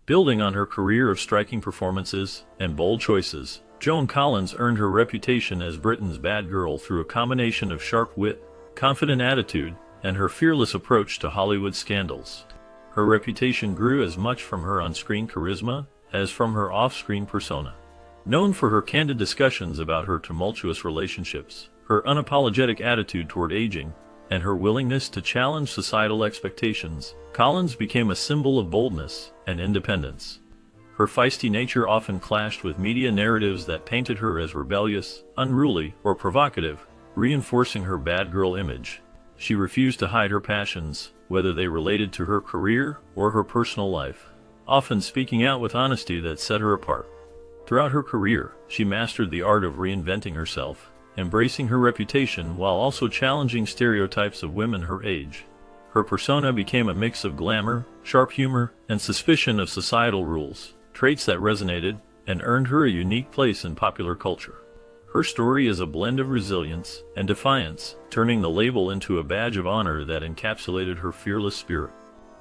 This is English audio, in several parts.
Building on her career of striking performances and bold choices, Joan Collins earned her reputation as Britain's bad girl through a combination of sharp wit, confident attitude, and her fearless approach to Hollywood scandals. Her reputation grew as much from her on-screen charisma as from her off-screen persona. Known for her candid discussions about her tumultuous relationships, her unapologetic attitude toward aging, and her willingness to challenge societal expectations, Collins became a symbol of boldness and independence. Her feisty nature often clashed with media narratives that painted her as rebellious, unruly, or provocative, reinforcing her bad girl image. She refused to hide her passions, whether they related to her career or her personal life, often speaking out with honesty that set her apart. Throughout her career, she mastered the art of reinventing herself, embracing her reputation while also challenging stereotypes of women her age. Her persona became a mix of glamour, sharp humor, and suspicion of societal rules, traits that resonated and earned her a unique place in popular culture. Her story is a blend of resilience and defiance, turning the label into a badge of honor that encapsulated her fearless spirit.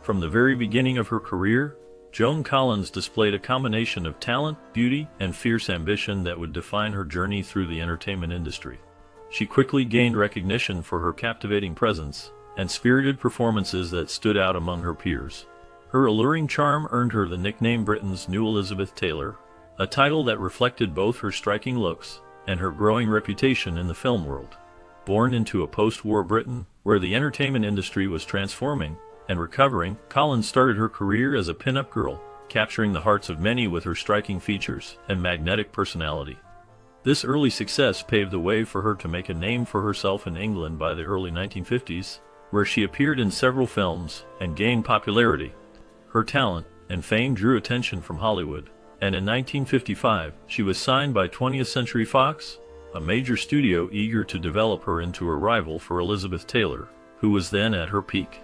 From the very beginning of her career, Joan Collins displayed a combination of talent, beauty, and fierce ambition that would define her journey through the entertainment industry. She quickly gained recognition for her captivating presence and spirited performances that stood out among her peers. Her alluring charm earned her the nickname Britain's New Elizabeth Taylor, a title that reflected both her striking looks and her growing reputation in the film world. Born into a post-war Britain, where the entertainment industry was transforming and recovering, Collins started her career as a pin-up girl, capturing the hearts of many with her striking features and magnetic personality. This early success paved the way for her to make a name for herself in England by the early 1950s, where she appeared in several films and gained popularity. Her talent and fame drew attention from Hollywood, and in 1955, she was signed by 20th Century Fox, a major studio eager to develop her into a rival for Elizabeth Taylor, who was then at her peak.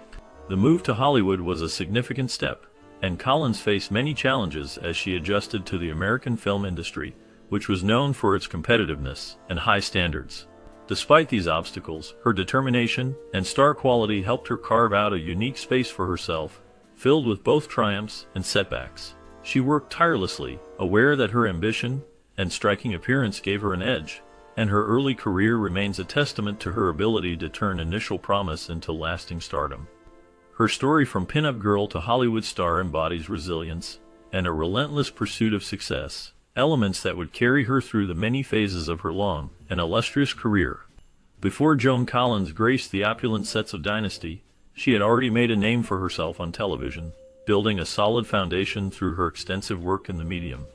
The move to Hollywood was a significant step, and Collins faced many challenges as she adjusted to the American film industry, which was known for its competitiveness and high standards. Despite these obstacles, her determination and star quality helped her carve out a unique space for herself, filled with both triumphs and setbacks. She worked tirelessly, aware that her ambition and striking appearance gave her an edge, and her early career remains a testament to her ability to turn initial promise into lasting stardom. Her story from pin-up girl to Hollywood star embodies resilience and a relentless pursuit of success, elements that would carry her through the many phases of her long and illustrious career. Before Joan Collins graced the opulent sets of Dynasty, she had already made a name for herself on television, building a solid foundation through her extensive work in the medium.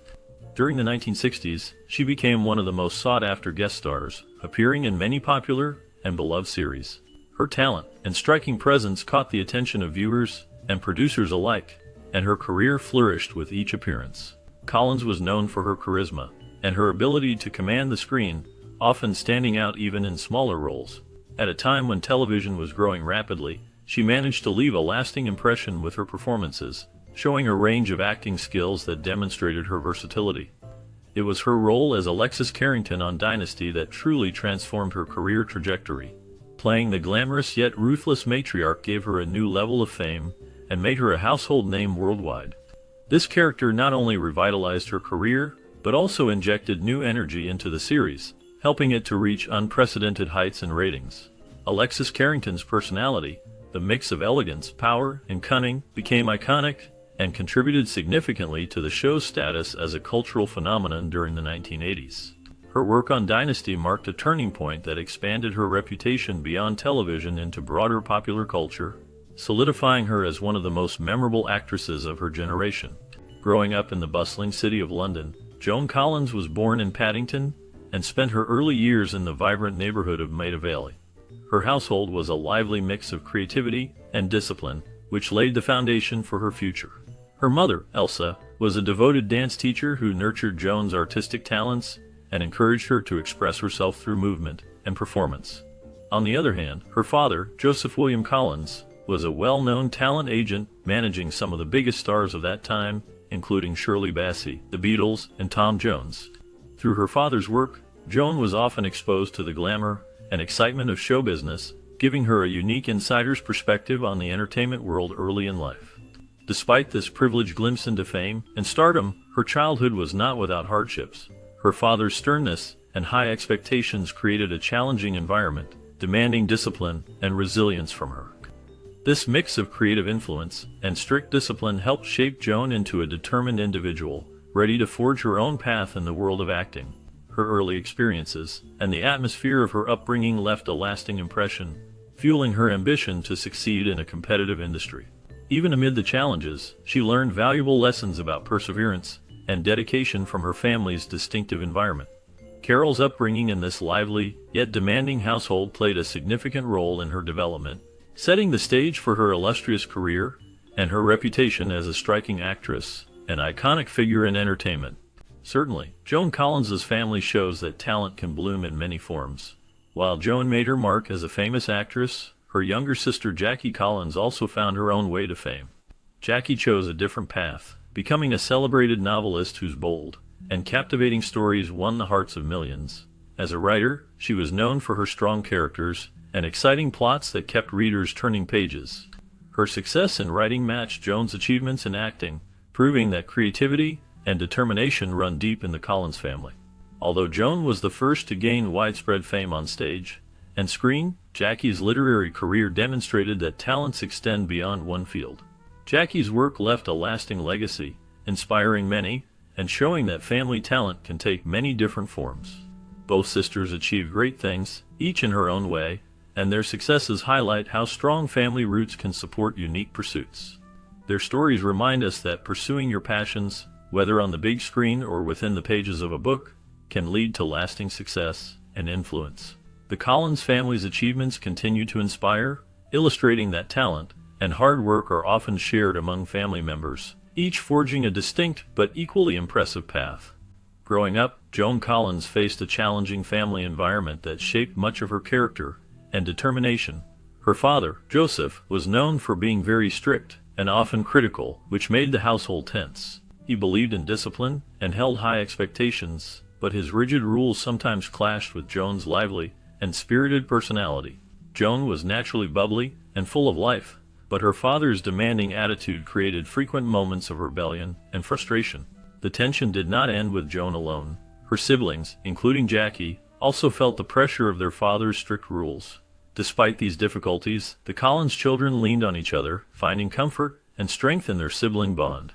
During the 1960s, she became one of the most sought-after guest stars, appearing in many popular and beloved series. Her talent and striking presence caught the attention of viewers and producers alike, and her career flourished with each appearance. Collins was known for her charisma and her ability to command the screen, often standing out even in smaller roles. At a time when television was growing rapidly, she managed to leave a lasting impression with her performances, showing a range of acting skills that demonstrated her versatility. It was her role as Alexis Carrington on Dynasty that truly transformed her career trajectory. Playing the glamorous yet ruthless matriarch gave her a new level of fame and made her a household name worldwide. This character not only revitalized her career, but also injected new energy into the series, helping it to reach unprecedented heights in ratings. Alexis Carrington's personality, the mix of elegance, power, and cunning, became iconic and contributed significantly to the show's status as a cultural phenomenon during the 1980s. Her work on Dynasty marked a turning point that expanded her reputation beyond television into broader popular culture, solidifying her as one of the most memorable actresses of her generation. Growing up in the bustling city of London, Joan Collins was born in Paddington and spent her early years in the vibrant neighborhood of Maida Vale. Her household was a lively mix of creativity and discipline, which laid the foundation for her future. Her mother, Elsa, was a devoted dance teacher who nurtured Joan's artistic talents and encouraged her to express herself through movement and performance. On the other hand, her father, Joseph William Collins, was a well-known talent agent managing some of the biggest stars of that time, including Shirley Bassey, the Beatles, and Tom Jones. Through her father's work, Joan was often exposed to the glamour and excitement of show business, giving her a unique insider's perspective on the entertainment world early in life. Despite this privileged glimpse into fame and stardom, her childhood was not without hardships. Her father's sternness and high expectations created a challenging environment, demanding discipline and resilience from her. This mix of creative influence and strict discipline helped shape Joan into a determined individual, ready to forge her own path in the world of acting. Her early experiences and the atmosphere of her upbringing left a lasting impression, fueling her ambition to succeed in a competitive industry. Even amid the challenges, she learned valuable lessons about perseverance and dedication from her family's distinctive environment. Carol's upbringing in this lively, yet demanding household played a significant role in her development, setting the stage for her illustrious career and her reputation as a striking actress, an iconic figure in entertainment. Certainly, Joan Collins's family shows that talent can bloom in many forms. While Joan made her mark as a famous actress, her younger sister Jackie Collins also found her own way to fame. Jackie chose a different path, becoming a celebrated novelist whose bold and captivating stories won the hearts of millions. As a writer, she was known for her strong characters and exciting plots that kept readers turning pages. Her success in writing matched Joan's achievements in acting, proving that creativity and determination run deep in the Collins family. Although Joan was the first to gain widespread fame on stage and screen, Jackie's literary career demonstrated that talents extend beyond one field. Jackie's work left a lasting legacy, inspiring many and showing that family talent can take many different forms. Both sisters achieved great things, each in her own way, and their successes highlight how strong family roots can support unique pursuits. Their stories remind us that pursuing your passions, whether on the big screen or within the pages of a book, can lead to lasting success and influence. The Collins family's achievements continue to inspire, illustrating that talent and hard work are often shared among family members, each forging a distinct but equally impressive path. Growing up, Joan Collins faced a challenging family environment that shaped much of her character and determination. Her father, Joseph, was known for being very strict and often critical, which made the household tense. He believed in discipline and held high expectations, but his rigid rules sometimes clashed with Joan's lively and spirited personality. Joan was naturally bubbly and full of life, but her father's demanding attitude created frequent moments of rebellion and frustration. The tension did not end with Joan alone. Her siblings, including Jackie, also felt the pressure of their father's strict rules. Despite these difficulties, the Collins children leaned on each other, finding comfort and strength in their sibling bond.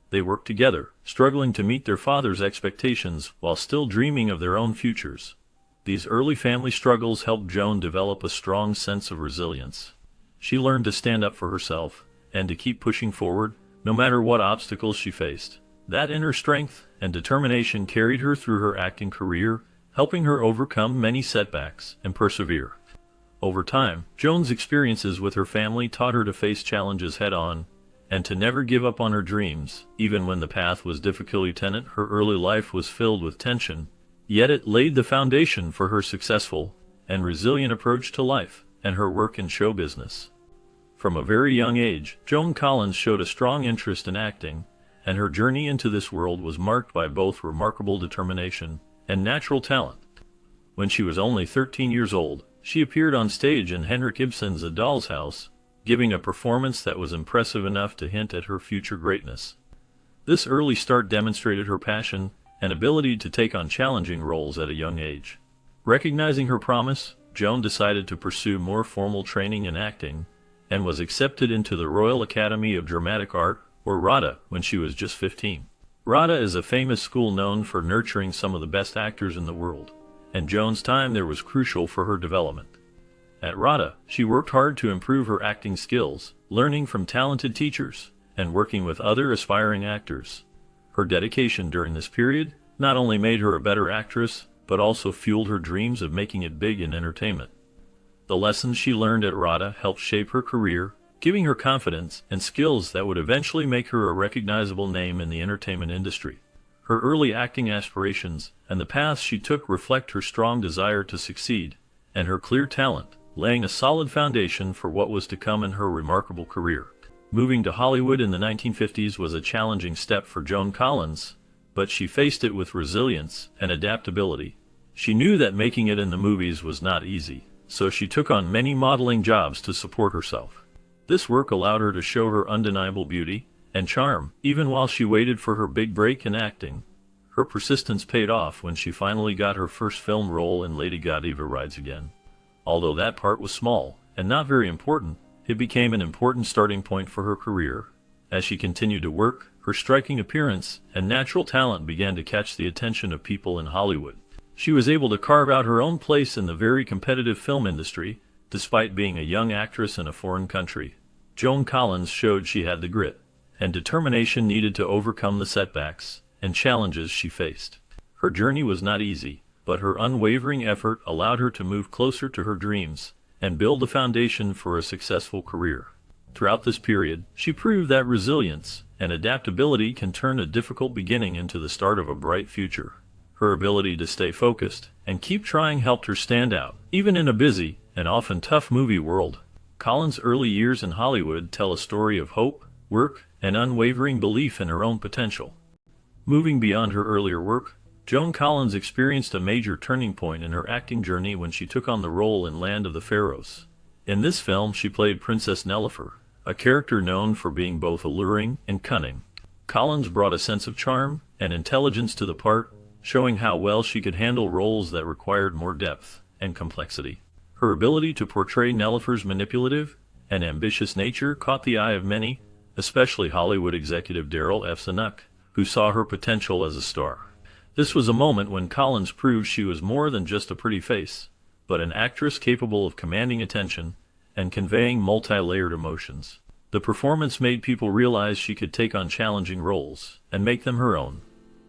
They worked together, struggling to meet their father's expectations while still dreaming of their own futures. These early family struggles helped Joan develop a strong sense of resilience. She learned to stand up for herself and to keep pushing forward, no matter what obstacles she faced. That inner strength and determination carried her through her acting career, helping her overcome many setbacks and persevere. Over time, Joan's experiences with her family taught her to face challenges head-on and to never give up on her dreams. Even when the path was difficult, Lieutenant, her early life was filled with tension, yet it laid the foundation for her successful and resilient approach to life and her work in show business. From a very young age, Joan Collins showed a strong interest in acting, and her journey into this world was marked by both remarkable determination and natural talent. When she was only 13 years old, she appeared on stage in Henrik Ibsen's A Doll's House, giving a performance that was impressive enough to hint at her future greatness. This early start demonstrated her passion and ability to take on challenging roles at a young age. Recognizing her promise, Joan decided to pursue more formal training in acting and was accepted into the Royal Academy of Dramatic Art, or RADA, when she was just 15. RADA is a famous school known for nurturing some of the best actors in the world, and Joan's time there was crucial for her development. At RADA, she worked hard to improve her acting skills, learning from talented teachers and working with other aspiring actors. Her dedication during this period not only made her a better actress, but also fueled her dreams of making it big in entertainment. The lessons she learned at RADA helped shape her career, giving her confidence and skills that would eventually make her a recognizable name in the entertainment industry. Her early acting aspirations and the paths she took reflect her strong desire to succeed and her clear talent, laying a solid foundation for what was to come in her remarkable career. Moving to Hollywood in the 1950s was a challenging step for Joan Collins, but she faced it with resilience and adaptability. She knew that making it in the movies was not easy, so she took on many modeling jobs to support herself. This work allowed her to show her undeniable beauty and charm, even while she waited for her big break in acting. Her persistence paid off when she finally got her first film role in Lady Godiva Rides Again. Although that part was small and not very important, it became an important starting point for her career. As she continued to work, her striking appearance and natural talent began to catch the attention of people in Hollywood. She was able to carve out her own place in the very competitive film industry, despite being a young actress in a foreign country. Joan Collins showed she had the grit and determination needed to overcome the setbacks and challenges she faced. Her journey was not easy, but her unwavering effort allowed her to move closer to her dreams and build the foundation for a successful career. Throughout this period, she proved that resilience and adaptability can turn a difficult beginning into the start of a bright future. Her ability to stay focused and keep trying helped her stand out, even in a busy and often tough movie world. Collins' early years in Hollywood tell a story of hope, work, and unwavering belief in her own potential. Moving beyond her earlier work, Joan Collins experienced a major turning point in her acting journey when she took on the role in Land of the Pharaohs. In this film, she played Princess Nelifer, a character known for being both alluring and cunning. Collins brought a sense of charm and intelligence to the part, showing how well she could handle roles that required more depth and complexity. Her ability to portray Nelifer's manipulative and ambitious nature caught the eye of many, especially Hollywood executive Darryl F. Zanuck, who saw her potential as a star. This was a moment when Collins proved she was more than just a pretty face, but an actress capable of commanding attention and conveying multi-layered emotions. The performance made people realize she could take on challenging roles and make them her own.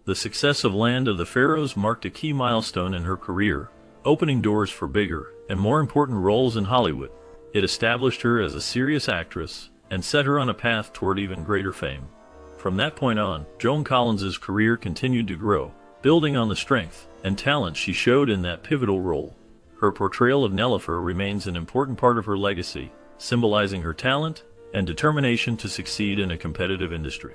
The success of Land of the Pharaohs marked a key milestone in her career, opening doors for bigger and more important roles in Hollywood. It established her as a serious actress and set her on a path toward even greater fame. From that point on, Joan Collins' career continued to grow, building on the strength and talent she showed in that pivotal role. Her portrayal of Nelifer remains an important part of her legacy, symbolizing her talent and determination to succeed in a competitive industry.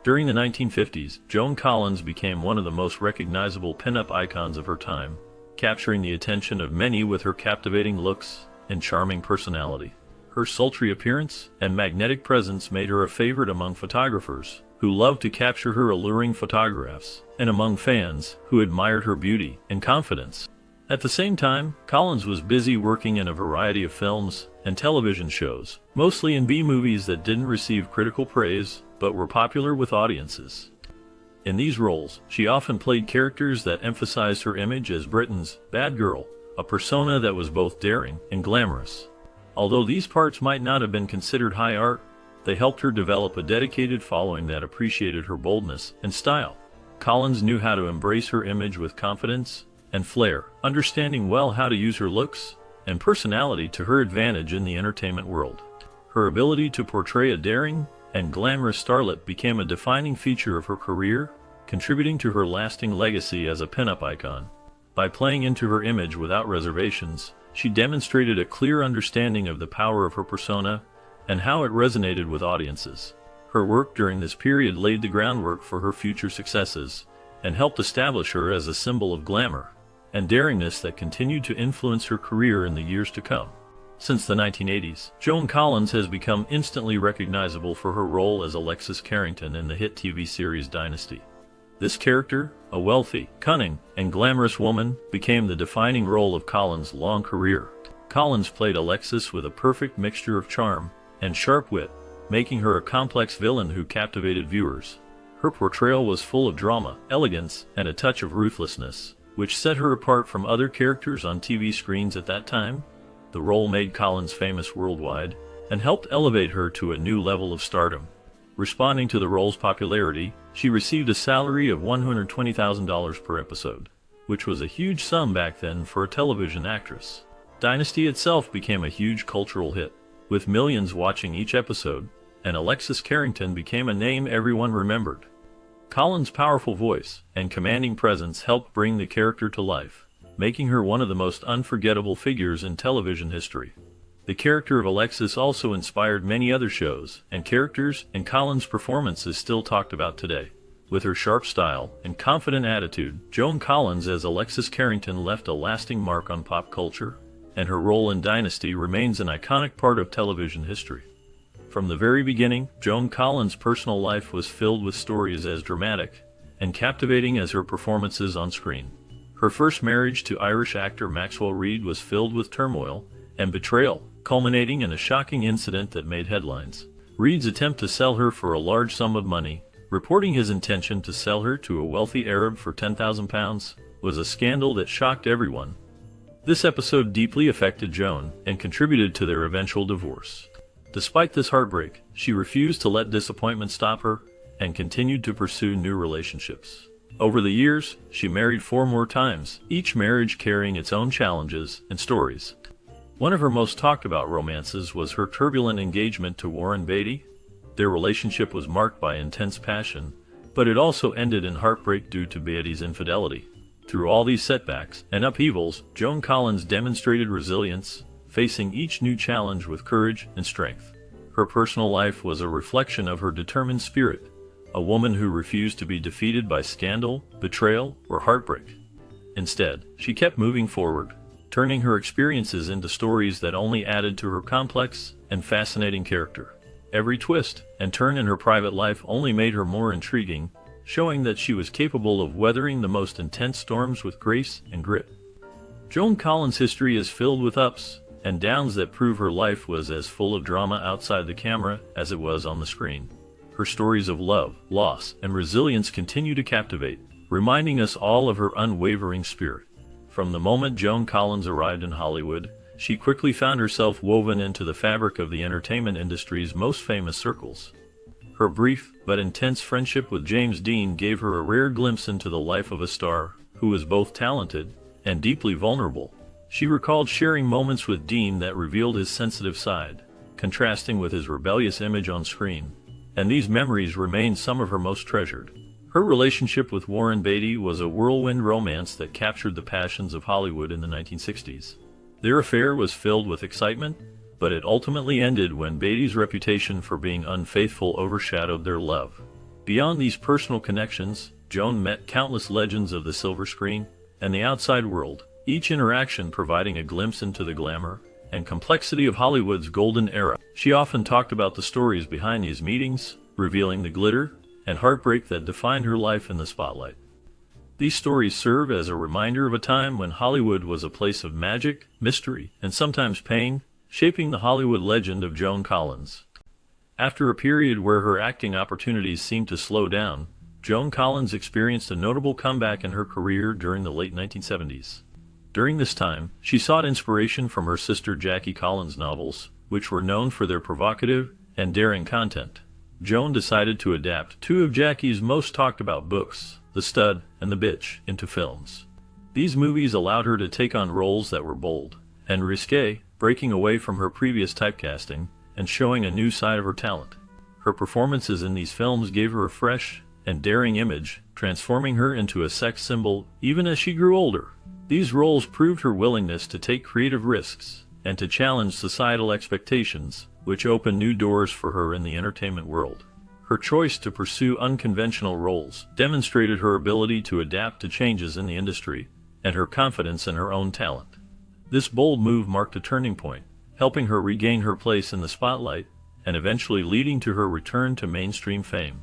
During the 1950s, Joan Collins became one of the most recognizable pin-up icons of her time, capturing the attention of many with her captivating looks and charming personality. Her sultry appearance and magnetic presence made her a favorite among photographers who loved to capture her alluring photographs, and among fans who admired her beauty and confidence. At the same time, Collins was busy working in a variety of films and television shows, mostly in B-movies that didn't receive critical praise but were popular with audiences. In these roles, she often played characters that emphasized her image as Britain's bad girl, a persona that was both daring and glamorous. Although these parts might not have been considered high art, they helped her develop a dedicated following that appreciated her boldness and style. Collins knew how to embrace her image with confidence and flair, understanding well how to use her looks and personality to her advantage in the entertainment world. Her ability to portray a daring and glamorous starlet became a defining feature of her career, contributing to her lasting legacy as a pin-up icon. By playing into her image without reservations, she demonstrated a clear understanding of the power of her persona and how it resonated with audiences. Her work during this period laid the groundwork for her future successes and helped establish her as a symbol of glamour and daringness that continued to influence her career in the years to come. Since the 1980s, Joan Collins has become instantly recognizable for her role as Alexis Carrington in the hit TV series Dynasty. This character, a wealthy, cunning, and glamorous woman, became the defining role of Collins' long career. Collins played Alexis with a perfect mixture of charm and sharp wit, making her a complex villain who captivated viewers. Her portrayal was full of drama, elegance, and a touch of ruthlessness, which set her apart from other characters on TV screens at that time. The role made Collins famous worldwide and helped elevate her to a new level of stardom. Responding to the role's popularity, she received a salary of $120,000 per episode, which was a huge sum back then for a television actress. Dynasty itself became a huge cultural hit, with millions watching each episode, and Alexis Carrington became a name everyone remembered. Collins' powerful voice and commanding presence helped bring the character to life, making her one of the most unforgettable figures in television history. The character of Alexis also inspired many other shows and characters, and Collins' performance is still talked about today. With her sharp style and confident attitude, Joan Collins as Alexis Carrington left a lasting mark on pop culture, and her role in Dynasty remains an iconic part of television history. From the very beginning, Joan Collins' personal life was filled with stories as dramatic and captivating as her performances on screen. Her first marriage to Irish actor Maxwell Reid was filled with turmoil and betrayal, culminating in a shocking incident that made headlines. Reid's attempt to sell her for a large sum of money, reporting his intention to sell her to a wealthy Arab for £10,000, was a scandal that shocked everyone. This episode deeply affected Joan and contributed to their eventual divorce. Despite this heartbreak, she refused to let disappointment stop her and continued to pursue new relationships. Over the years, she married 4 more times, each marriage carrying its own challenges and stories. One of her most talked about romances was her turbulent engagement to Warren Beatty. Their relationship was marked by intense passion, but it also ended in heartbreak due to Beatty's infidelity. Through all these setbacks and upheavals, Joan Collins demonstrated resilience, facing each new challenge with courage and strength. Her personal life was a reflection of her determined spirit, a woman who refused to be defeated by scandal, betrayal, or heartbreak. Instead, she kept moving forward, turning her experiences into stories that only added to her complex and fascinating character. Every twist and turn in her private life only made her more intriguing, showing that she was capable of weathering the most intense storms with grace and grit. Joan Collins' history is filled with ups and downs that prove her life was as full of drama outside the camera as it was on the screen. Her stories of love, loss, and resilience continue to captivate, reminding us all of her unwavering spirit. From the moment Joan Collins arrived in Hollywood, she quickly found herself woven into the fabric of the entertainment industry's most famous circles. Her brief but intense friendship with James Dean gave her a rare glimpse into the life of a star who was both talented and deeply vulnerable. She recalled sharing moments with Dean that revealed his sensitive side, contrasting with his rebellious image on screen, and these memories remain some of her most treasured. Her relationship with Warren Beatty was a whirlwind romance that captured the passions of Hollywood in the 1960s. Their affair was filled with excitement, but it ultimately ended when Beatty's reputation for being unfaithful overshadowed their love. Beyond these personal connections, Joan met countless legends of the silver screen and the outside world, each interaction providing a glimpse into the glamour and complexity of Hollywood's golden era. She often talked about the stories behind these meetings, revealing the glitter and heartbreak that defined her life in the spotlight. These stories serve as a reminder of a time when Hollywood was a place of magic, mystery, and sometimes pain, shaping the Hollywood legend of Joan Collins. After a period where her acting opportunities seemed to slow down, Joan Collins experienced a notable comeback in her career during the late 1970s. During this time, she sought inspiration from her sister Jackie Collins' novels, which were known for their provocative and daring content. Joan decided to adapt 2 of Jackie's most talked about books, The Stud and The Bitch, into films. These movies allowed her to take on roles that were bold and risque, breaking away from her previous typecasting and showing a new side of her talent. Her performances in these films gave her a fresh and daring image, transforming her into a sex symbol even as she grew older. These roles proved her willingness to take creative risks and to challenge societal expectations, which opened new doors for her in the entertainment world. Her choice to pursue unconventional roles demonstrated her ability to adapt to changes in the industry and her confidence in her own talent. This bold move marked a turning point, helping her regain her place in the spotlight and eventually leading to her return to mainstream fame.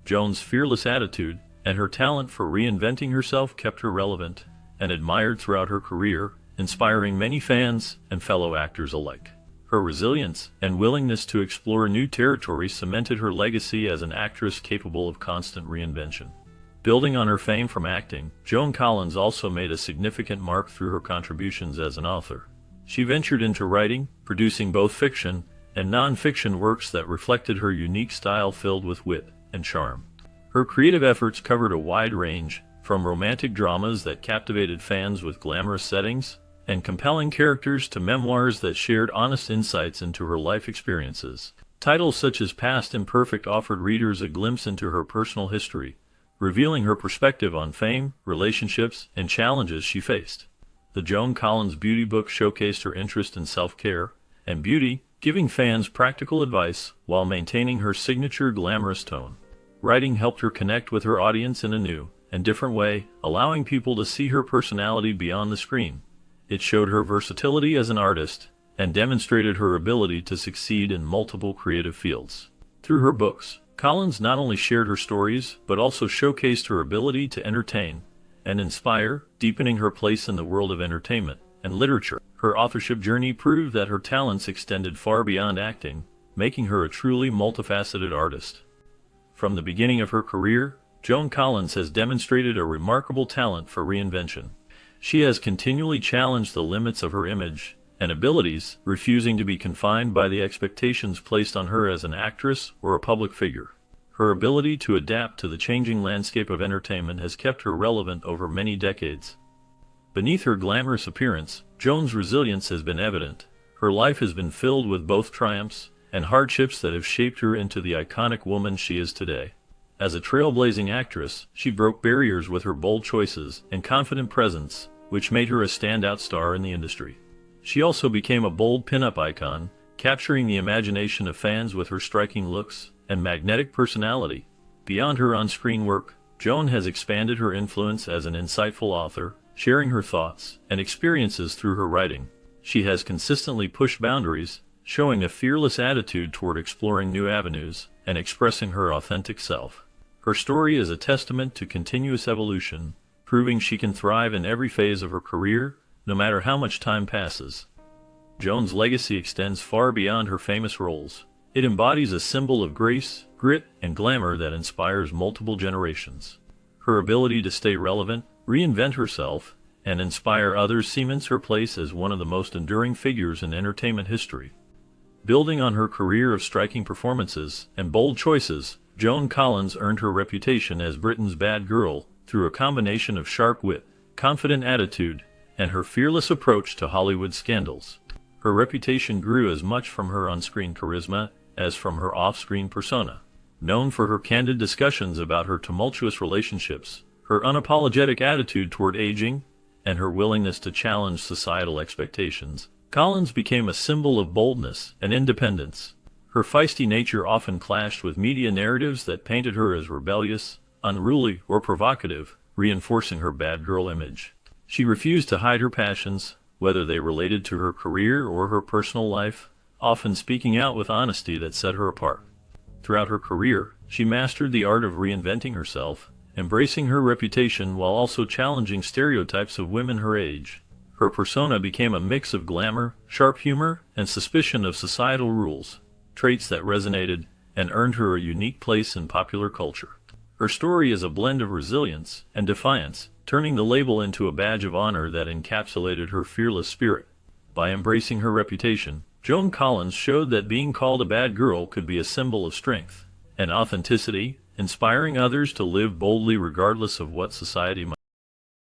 Joan's fearless attitude and her talent for reinventing herself kept her relevant and admired throughout her career, inspiring many fans and fellow actors alike. Her resilience and willingness to explore new territory cemented her legacy as an actress capable of constant reinvention. Building on her fame from acting, Joan Collins also made a significant mark through her contributions as an author. She ventured into writing, producing both fiction and non-fiction works that reflected her unique style filled with wit and charm. Her creative efforts covered a wide range, from romantic dramas that captivated fans with glamorous settings and compelling characters to memoirs that shared honest insights into her life experiences. Titles such as Past Imperfect offered readers a glimpse into her personal history, revealing her perspective on fame, relationships, and challenges she faced. The Joan Collins Beauty book showcased her interest in self-care and beauty, giving fans practical advice while maintaining her signature glamorous tone. Writing helped her connect with her audience in a new and different way, allowing people to see her personality beyond the screen. It showed her versatility as an artist and demonstrated her ability to succeed in multiple creative fields. Through her books, Collins not only shared her stories, but also showcased her ability to entertain and inspire, deepening her place in the world of entertainment and literature. Her authorship journey proved that her talents extended far beyond acting, making her a truly multifaceted artist. From the beginning of her career, Joan Collins has demonstrated a remarkable talent for reinvention. She has continually challenged the limits of her image and abilities, refusing to be confined by the expectations placed on her as an actress or a public figure. Her ability to adapt to the changing landscape of entertainment has kept her relevant over many decades. Beneath her glamorous appearance, Joan's resilience has been evident. Her life has been filled with both triumphs and hardships that have shaped her into the iconic woman she is today. As a trailblazing actress, she broke barriers with her bold choices and confident presence, which made her a standout star in the industry. She also became a bold pin-up icon, capturing the imagination of fans with her striking looks and magnetic personality. Beyond her on-screen work, Joan has expanded her influence as an insightful author, sharing her thoughts and experiences through her writing. She has consistently pushed boundaries, showing a fearless attitude toward exploring new avenues and expressing her authentic self. Her story is a testament to continuous evolution, proving she can thrive in every phase of her career, no matter how much time passes. Joan's legacy extends far beyond her famous roles. It embodies a symbol of grace, grit, and glamour that inspires multiple generations. Her ability to stay relevant, reinvent herself, and inspire others cements her place as one of the most enduring figures in entertainment history. Building on her career of striking performances and bold choices, Joan Collins earned her reputation as Britain's bad girl through a combination of sharp wit, confident attitude, and her fearless approach to Hollywood scandals. Her reputation grew as much from her on-screen charisma as from her off-screen persona. Known for her candid discussions about her tumultuous relationships, her unapologetic attitude toward aging, and her willingness to challenge societal expectations, Collins became a symbol of boldness and independence. Her feisty nature often clashed with media narratives that painted her as rebellious, unruly, or provocative, reinforcing her bad girl image. She refused to hide her passions, whether they related to her career or her personal life, often speaking out with honesty that set her apart. Throughout her career, she mastered the art of reinventing herself, embracing her reputation while also challenging stereotypes of women her age. Her persona became a mix of glamour, sharp humor, and suspicion of societal rules, traits that resonated and earned her a unique place in popular culture. Her story is a blend of resilience and defiance, turning the label into a badge of honor that encapsulated her fearless spirit. By embracing her reputation, Joan Collins showed that being called a bad girl could be a symbol of strength and authenticity, inspiring others to live boldly regardless of what society might